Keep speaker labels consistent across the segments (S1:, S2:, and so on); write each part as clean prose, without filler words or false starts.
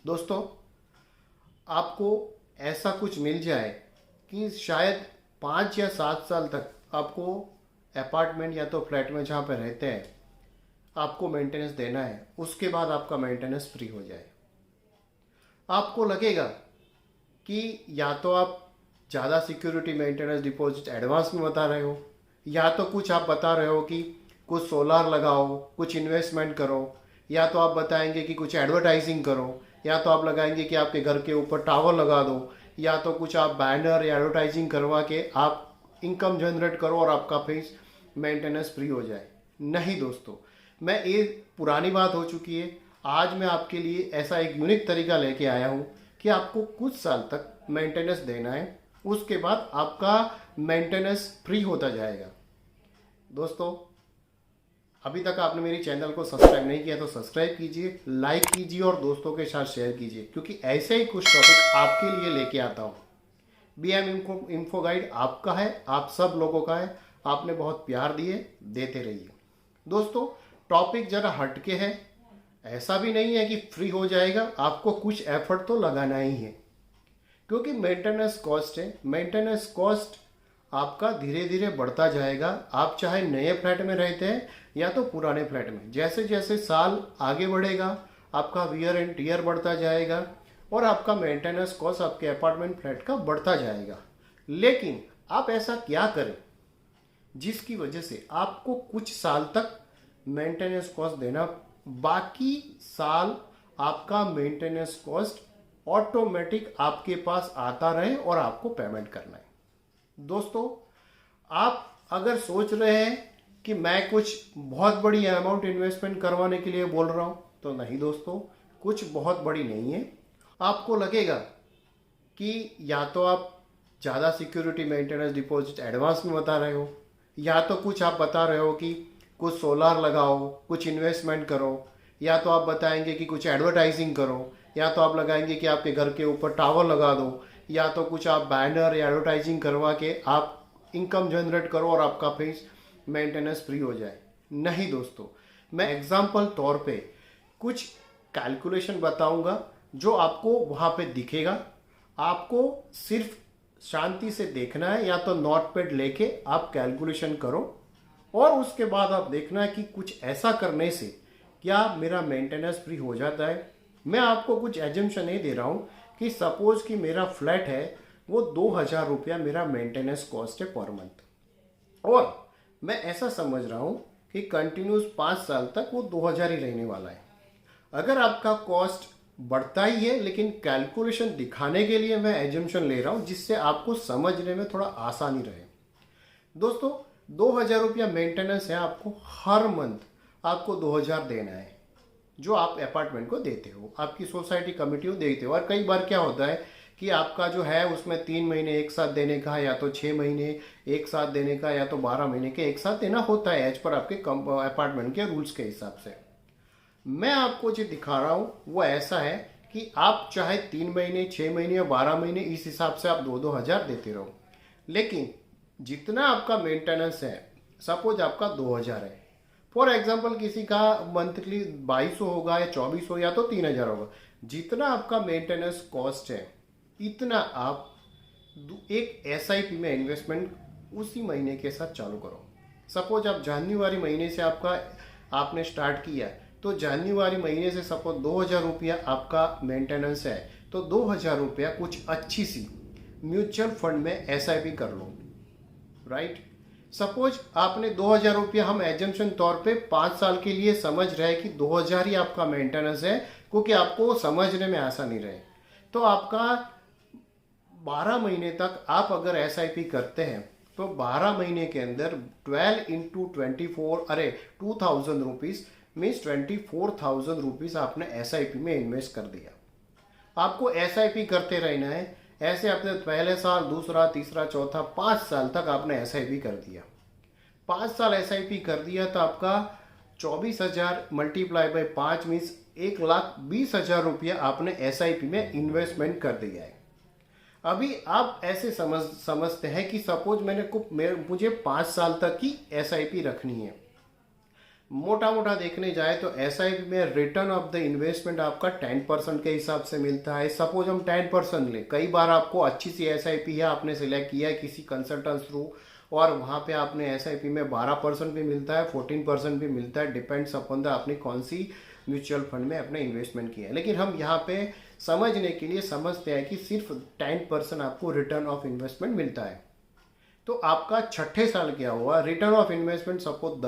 S1: दोस्तों, आपको ऐसा कुछ मिल जाए कि शायद 5 या 7 साल तक आपको अपार्टमेंट या तो फ्लैट में जहाँ पे रहते हैं आपको मेंटेनेंस देना है, उसके बाद आपका मेंटेनेंस फ्री हो जाए। आपको लगेगा कि या तो आप ज़्यादा सिक्योरिटी मेंटेनेंस डिपॉजिट एडवांस में बता रहे हो, या तो कुछ आप बता रहे हो कि कुछ सोलार लगाओ, कुछ इन्वेस्टमेंट करो, या तो आप बताएंगे कि कुछ एडवर्टाइजिंग करो, या तो आप लगाएंगे कि आपके घर के ऊपर टावर लगा दो, या तो कुछ आप बैनर या एडवर्टाइजिंग करवा के आप इनकम जनरेट करो और आपका फेस मेंटेनेंस फ्री हो जाए। नहीं दोस्तों, मैं ये पुरानी बात हो चुकी है। आज मैं आपके लिए ऐसा एक यूनिक तरीका लेके आया हूँ कि आपको कुछ साल तक मेंटेनेंस देना है, उसके बाद आपका मेंटेनेंस फ्री होता जाएगा। दोस्तों, अभी तक आपने मेरी चैनल को सब्सक्राइब नहीं किया तो सब्सक्राइब कीजिए, लाइक कीजिए और दोस्तों के साथ शेयर कीजिए, क्योंकि ऐसे ही कुछ टॉपिक आपके लिए लेके आता हूँ। BM इन्फो गाइड आपका है, आप सब लोगों का है। आपने बहुत प्यार दिए, देते रहिए। दोस्तों, टॉपिक जरा हटके है। ऐसा भी नहीं है कि फ्री हो जाएगा, आपको कुछ एफर्ट तो लगाना ही है, क्योंकि मेंटेनेंस कॉस्ट है। मेंटेनेंस कॉस्ट आपका धीरे धीरे बढ़ता जाएगा। आप चाहे नए फ्लैट में रहते हैं या तो पुराने फ्लैट में, जैसे जैसे साल आगे बढ़ेगा आपका वियर एंड टीयर बढ़ता जाएगा और आपका मेंटेनेंस कॉस्ट आपके अपार्टमेंट फ्लैट का बढ़ता जाएगा। लेकिन आप ऐसा क्या करें जिसकी वजह से आपको कुछ साल तक मेंटेनेंस कॉस्ट देना, बाकी साल आपका मेंटेनेंस कॉस्ट ऑटोमेटिक आपके पास आता रहे और आपको पेमेंट करना है। दोस्तों, आप अगर सोच रहे हैं कि मैं कुछ बहुत बड़ी अमाउंट इन्वेस्टमेंट करवाने के लिए बोल रहा हूं, तो नहीं दोस्तों, कुछ बहुत बड़ी नहीं है। आपको लगेगा कि या तो आप ज़्यादा सिक्योरिटी मेंटेनेंस डिपॉजिट एडवांस में बता रहे हो, या तो कुछ आप बता रहे हो कि कुछ सोलार लगाओ, कुछ इन्वेस्टमेंट करो, या तो आप बताएंगे कि कुछ एडवर्टाइजिंग करो, या तो आप लगाएंगे कि आपके घर के ऊपर टावर लगा दो, या तो कुछ आप बैनर या एडवर्टाइजिंग करवा के आप इनकम जनरेट करो और आपका फेस मेंटेनेंस फ्री हो जाए। नहीं दोस्तों, मैं एग्जाम्पल तौर पे कुछ कैलकुलेशन बताऊंगा जो आपको वहाँ पे दिखेगा। आपको सिर्फ शांति से देखना है, या तो नोट पैड लेके आप कैलकुलेशन करो और उसके बाद आप देखना है कि कुछ ऐसा करने से क्या मेरा मेंटेनेंस फ्री हो जाता है। मैं आपको कुछ एजम्पशन नहीं दे रहा हूँ कि सपोज कि मेरा फ्लैट है, वो 2,000 रुपया मेरा मेंटेनेंस कॉस्ट है पर मंथ, और मैं ऐसा समझ रहा हूँ कि कंटिन्यूस 5 साल तक वो 2,000 ही रहने वाला है। अगर आपका कॉस्ट बढ़ता ही है, लेकिन कैलकुलेशन दिखाने के लिए मैं एजम्पशन ले रहा हूँ जिससे आपको समझने में थोड़ा आसानी रहे। दोस्तों, 2,000 रुपया मेंटेनेंस है, आपको हर मंथ आपको 2,000 देना है, जो आप अपार्टमेंट को देते हो, आपकी सोसाइटी कमेटी को देते हो। और कई बार क्या होता है कि आपका जो है उसमें 3 महीने एक साथ देने का, या तो 6 महीने एक साथ देने का, या तो 12 महीने के एक साथ देना होता है, एज पर आपके अपार्टमेंट के रूल्स के हिसाब से। मैं आपको जो दिखा रहा हूँ वो ऐसा है कि आप चाहे 3 महीने, 6 महीने या 12 महीने, इस हिसाब से आप 2-2 हज़ार देते रहो। लेकिन जितना आपका मेंटेनेंस है, सपोज आपका 2,000 है, फॉर एग्जाम्पल किसी का मंथली 2,200 होगा या 2,400 या तो 3,000 होगा, जितना आपका मेंटेनेंस कॉस्ट है इतना आप एक SIP में इन्वेस्टमेंट उसी महीने के साथ चालू करो। सपोज आप जनवरी महीने से आपने स्टार्ट किया, तो जनवरी महीने से सपोज 2,000 रुपया आपका मेंटेनेंस है, तो 2,000 रुपया कुछ अच्छी सी म्यूचुअल फंड में SIP कर लो, राइट। सपोज आपने 2,000 रुपया, हम एजम्पशन तौर पे 5 साल के लिए समझ रहे हैं कि 2,000 ही आपका मेंटेनेंस है, क्योंकि आपको समझने में आसानी रहे, तो आपका 12 महीने तक आप अगर SIP करते हैं तो 12 महीने के अंदर 12 इंटू 24, अरे 2,000 रुपीज़ मीन्स 24,000 रुपीज़ आपने SIP में इन्वेस्ट कर दिया। आपको SIP करते रहना है। ऐसे आपने पहले साल, दूसरा, तीसरा, चौथा, 5 साल तक आपने SIP कर दिया। 5 साल SIP कर दिया तो आपका 24,000 मल्टीप्लाई बाई 5 मीन्स 1,20,000 रुपया आपने SIP में इन्वेस्टमेंट कर दिया है। अभी आप ऐसे समझते हैं कि सपोज मुझे 5 साल तक की SIP रखनी है, मोटा मोटा देखने जाए तो एसआईपी में रिटर्न ऑफ द इन्वेस्टमेंट आपका 10% के हिसाब से मिलता है। सपोज हम 10% लें, कई बार आपको अच्छी सी एसआईपी है, आपने सिलेक्ट किया है किसी कंसल्टेंट थ्रू, और वहाँ पे आपने एसआईपी में 12% भी मिलता है, 14% भी मिलता है, डिपेंड्स अपॉन द आपने कौन सी म्यूचुअल फंड में अपने इन्वेस्टमेंट किया है। लेकिन हम यहाँ पे समझने के लिए समझते हैं कि सिर्फ 10% आपको रिटर्न ऑफ इन्वेस्टमेंट मिलता है। तो आपका छठे साल क्या हुआ, रिटर्न ऑफ इन्वेस्टमेंट सपोज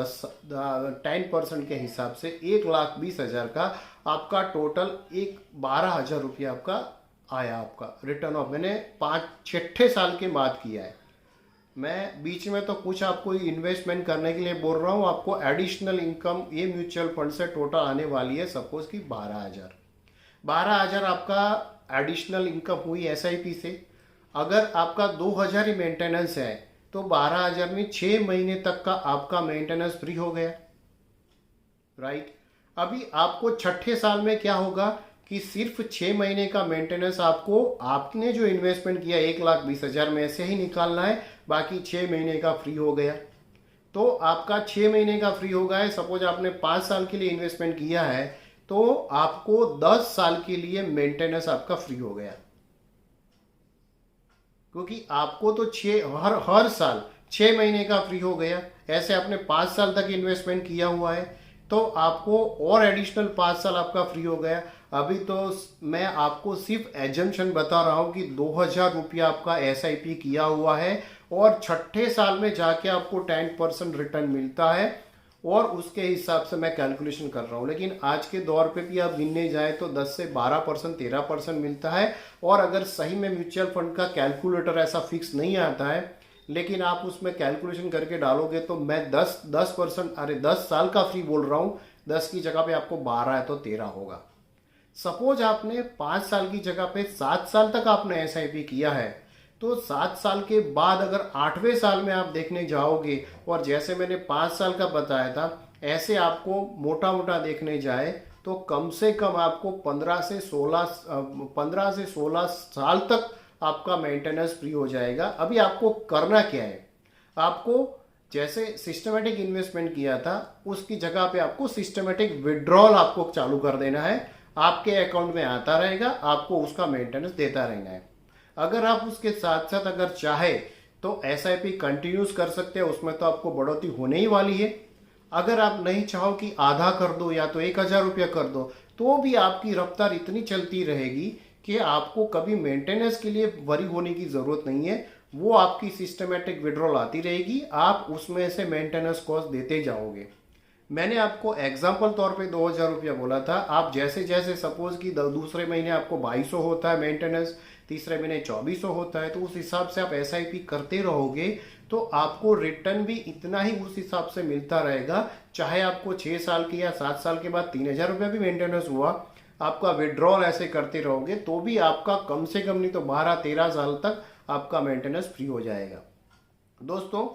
S1: 10% के हिसाब से 1,20,000 का आपका टोटल 12,000 रुपया आपका आया। आपका रिटर्न ऑफ मैंने छठे साल के बाद किया है। मैं बीच में तो कुछ आपको इन्वेस्टमेंट करने के लिए बोल रहा हूँ, आपको एडिशनल इनकम ये म्यूचुअल फंड से टोटल आने वाली है सपोज कि 12,000 आपका एडिशनल इनकम हुई एसआईपी से। अगर आपका 2,000 ही मेंटेनेंस है तो 12,000 में 6 महीने तक का आपका मेंटेनेंस फ्री हो गया, राइट। अभी आपको छठे साल में क्या होगा कि सिर्फ 6 महीने का मेंटेनेंस आपको आपने जो इन्वेस्टमेंट किया 1,20,000 में से ही निकालना है, बाकी 6 महीने का फ्री हो गया। तो आपका 6 महीने का फ्री हो गया है। सपोज आपने 5 साल के लिए इन्वेस्टमेंट किया है तो आपको 10 साल के लिए मेंटेनेंस आपका फ्री हो गया, क्योंकि आपको तो हर साल 6 महीने का फ्री हो गया। ऐसे आपने 5 साल तक इन्वेस्टमेंट किया हुआ है तो आपको और एडिशनल 5 साल आपका फ्री हो गया। अभी तो मैं आपको सिर्फ एजम्पशन बता रहा हूं कि 2,000 रुपया आपका एसआईपी किया हुआ है और छठे साल में जाके आपको 10% रिटर्न मिलता है, और उसके हिसाब से मैं कैलकुलेशन कर रहा हूँ। लेकिन आज के दौर पे भी आप गिनने जाए तो 10 से 12%, 13% मिलता है। और अगर सही में म्यूचुअल फंड का कैलकुलेटर ऐसा फिक्स नहीं आता है, लेकिन आप उसमें कैलकुलेशन करके डालोगे तो मैं 10% अरे 10 साल का फ्री बोल रहा हूँ, 10 की जगह पे आपको 12 है तो 13 होगा। सपोज आपने 5 साल की जगह पे 7 साल तक आपने एसआईपी किया है, तो 7 साल के बाद अगर 8वें साल में आप देखने जाओगे, और जैसे मैंने 5 साल का बताया था, ऐसे आपको मोटा मोटा देखने जाए तो कम से कम आपको 15 से 16 साल तक आपका मेंटेनेंस फ्री हो जाएगा। अभी आपको करना क्या है, आपको जैसे सिस्टमेटिक इन्वेस्टमेंट किया था उसकी जगह पे आपको सिस्टमेटिक विड्रॉल आपको चालू कर देना है। आपके अकाउंट में आता रहेगा, आपको उसका मेंटेनेंस देता रहना है। अगर आप उसके साथ साथ अगर चाहे तो एसआईपी कंटिन्यूस कर सकते हैं, उसमें तो आपको बढ़ोतरी होने ही वाली है। अगर आप नहीं चाहो कि आधा कर दो या तो 1,000 रुपया कर दो, तो भी आपकी रफ्तार इतनी चलती रहेगी कि आपको कभी मेंटेनेंस के लिए वरी होने की जरूरत नहीं है। वो आपकी सिस्टमेटिक विड्रॉल आती रहेगी, आप उसमें से मेंटेनेंस कॉस्ट देते जाओगे। मैंने आपको एग्जाम्पल तौर पे 2,000 रुपया बोला था। आप जैसे जैसे सपोज कि दूसरे महीने आपको 2,200 होता है मेंटेनेंस, तीसरे महीने 2,400 होता है, तो उस हिसाब से आप एसआईपी करते रहोगे तो आपको रिटर्न भी इतना ही उस हिसाब से मिलता रहेगा। चाहे आपको 6 साल के या 7 साल के बाद 3,000 रुपया भी मेंटेनेंस हुआ, आपका विड्रॉल ऐसे करते रहोगे तो भी आपका कम से कम नहीं तो 12-13 साल तक आपका मेंटेनेंस फ्री हो जाएगा। दोस्तों,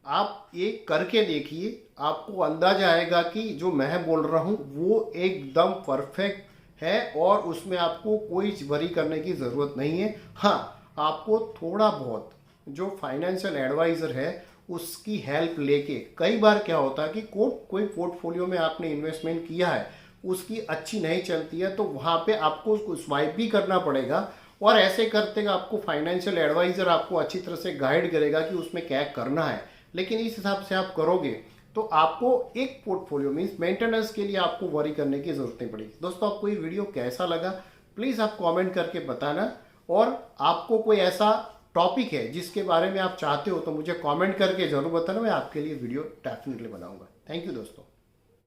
S1: आप ये करके देखिए, आपको अंदाजा आएगा कि जो मैं बोल रहा हूँ वो एकदम परफेक्ट है और उसमें आपको कोई वरी करने की ज़रूरत नहीं है। हाँ, आपको थोड़ा बहुत जो फाइनेंशियल एडवाइज़र है उसकी हेल्प लेके, कई बार क्या होता है कि कोई पोर्टफोलियो में आपने इन्वेस्टमेंट किया है, उसकी अच्छी नहीं चलती है, तो वहाँ पे आपको उसको स्वाइप भी करना पड़ेगा, और ऐसे करते आपको फाइनेंशियल एडवाइज़र आपको अच्छी तरह से गाइड करेगा कि उसमें क्या करना है। लेकिन इस हिसाब से आप करोगे तो आपको एक पोर्टफोलियो मीन्स मेंटेनेंस के लिए आपको वरी करने की जरूरत नहीं पड़ेगी। दोस्तों, आपको ये वीडियो कैसा लगा प्लीज़ आप कमेंट करके बताना, और आपको कोई ऐसा टॉपिक है जिसके बारे में आप चाहते हो तो मुझे कमेंट करके जरूर बताना, मैं आपके लिए वीडियो डेफिनेटली बनाऊंगा। थैंक यू दोस्तों।